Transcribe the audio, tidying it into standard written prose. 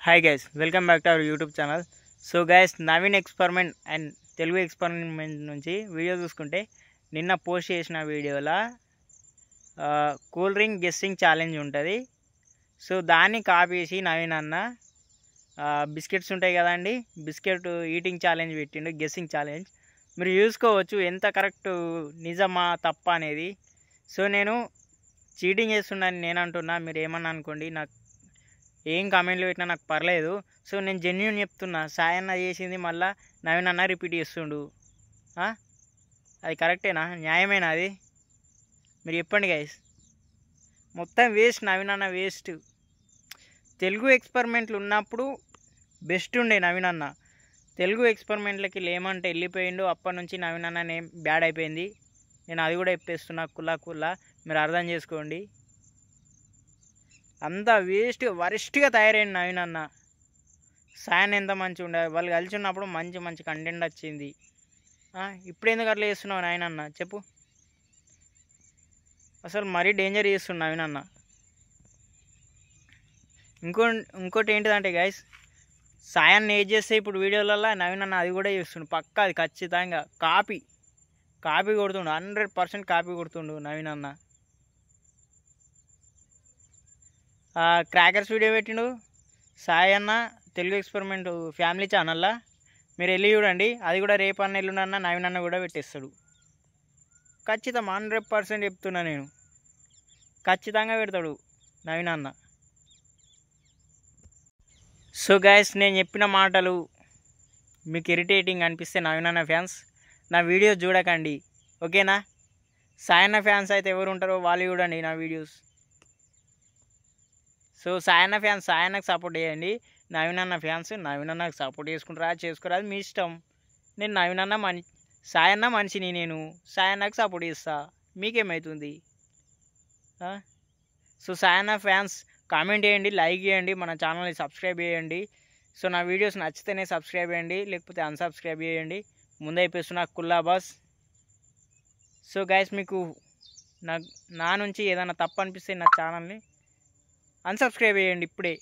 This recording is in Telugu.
Hi guys, welcome back to our YouTube channel. So guys, Naveen experiment and Telugu experiment నుంచి వీడియో చూసుకుంటే నిన్న పోస్ట్ చేసిన వీడియోలో కూల్ డ్రింక్ గెస్సింగ్ ఛాలెంజ్ ఉంటుంది. సో దాన్ని కాపీ చేసి నవీన్ అన్న బిస్కెట్స్ ఉంటాయి కదండి, బిస్కెట్ ఈటింగ్ ఛాలెంజ్ పెట్టిండు, గెస్సింగ్ ఛాలెంజ్. మీరు చూసుకోవచ్చు ఎంత కరెక్ట్, నిజమా తప్ప అనేది. సో నేను చీటింగ్ చేస్తున్నాను నేను అంటున్నా, మీరు ఏమన్నా అనుకోండి, నాకు ఏం కామెంట్లు పెట్టినా నాకు పర్లేదు. సో నేను జెన్యూన్ చెప్తున్నా, సాయి అన్న చేసింది మళ్ళీ నవీన్ అన్న రిపీట్ చేస్తుండు. అది కరెక్టేనా, న్యాయమేనా? అది మీరు చెప్పండి గైస్. మొత్తం వేస్ట్, నవీన్ అన్న వేస్ట్. తెలుగు ఎక్స్పెరిమెంట్లు ఉన్నప్పుడు బెస్ట్ ఉండే నవీన్ అన్న. తెలుగు ఎక్స్పెరిమెంట్లకి లేమంటే వెళ్ళిపోయిండు. అప్పటి నుంచి నవీన్ అన్న నేమ్ బ్యాడ్ అయిపోయింది. నేను అది కూడా చెప్పేస్తున్నా, కుల్లా మీరు అర్థం చేసుకోండి. అంతా వేస్ట్, వరస్ట్గా తయారైంది నవీన్ అన్న. సాయన్ ఎంత మంచిగా ఉండే, వాళ్ళు కలిసి ఉన్నప్పుడు మంచి కంటెంట్ వచ్చింది. ఇప్పుడు ఎందుకు అట్లా చేస్తున్నావు నవీన్ అన్న చెప్పు. అసలు మరీ డేంజర్ చేస్తున్నావు నవీన్ అన్న. ఇంకోటి ఏంటిదంటే గైస్, సాయాన్ని ఏది చేస్తే ఇప్పుడు వీడియోలలో నవీన్ అన్న అది కూడా చేస్తుండు. పక్కా అది ఖచ్చితంగా కాపీ కొడుతుండు, 100% కాపీ కొడుతుండు నవీన్ అన్న. క్రాకర్స్ వీడియో పెట్టిండు సాయి అన్న తెలుగు ఎక్స్పెరిమెంట్ ఫ్యామిలీ ఛానల్లో, మీరు వెళ్ళి చూడండి. అది కూడా రేపు అన్న ఎల్లుండన్న నవీన్ అన్న కూడా పెట్టేస్తాడు. ఖచ్చితం 100% చెప్తున్నా నేను, ఖచ్చితంగా పెడతాడు నవీన్ అన్న. సో గైస్, నేను చెప్పిన మాటలు మీకు ఇరిటేటింగ్ అనిపిస్తే నవీన్ అన్న ఫ్యాన్స్ నా వీడియోస్ చూడకండి, ఓకేనా? సాయి అన్న ఫ్యాన్స్ అయితే ఎవరు ఉంటారో వాళ్ళు చూడండి నా వీడియోస్. సో సాయి అన్న ఫ్యాన్స్ సాయి అన్నకు సపోర్ట్ చేయండి, నవీన్ అన్న ఫ్యాన్స్ నవీన్ అన్నకు సపోర్ట్ చేసుకోరా మీ ఇష్టం. నేను నవీన్ అన్న సాయి అన్న మనిషిని, నేను సాయి అన్నకు సపోర్ట్ చేస్తా, మీకేమవుతుంది? సో సాయి అన్న ఫ్యాన్స్ కామెంట్ చేయండి, లైక్ చేయండి, మన ఛానల్ని సబ్స్క్రైబ్ చేయండి. సో నా వీడియోస్ నచ్చితేనే సబ్స్క్రైబ్ చేయండి, లేకపోతే అన్సబ్స్క్రైబ్ చేయండి. ముందైపోతున్నా కుల్లా బాస్. సో గైస్, మీకు నా నుంచి ఏదైనా తప్పు అనిపిస్తే నా ఛానల్ని అన్సబ్స్క్రైబ్ చేయండి ఇప్పుడే.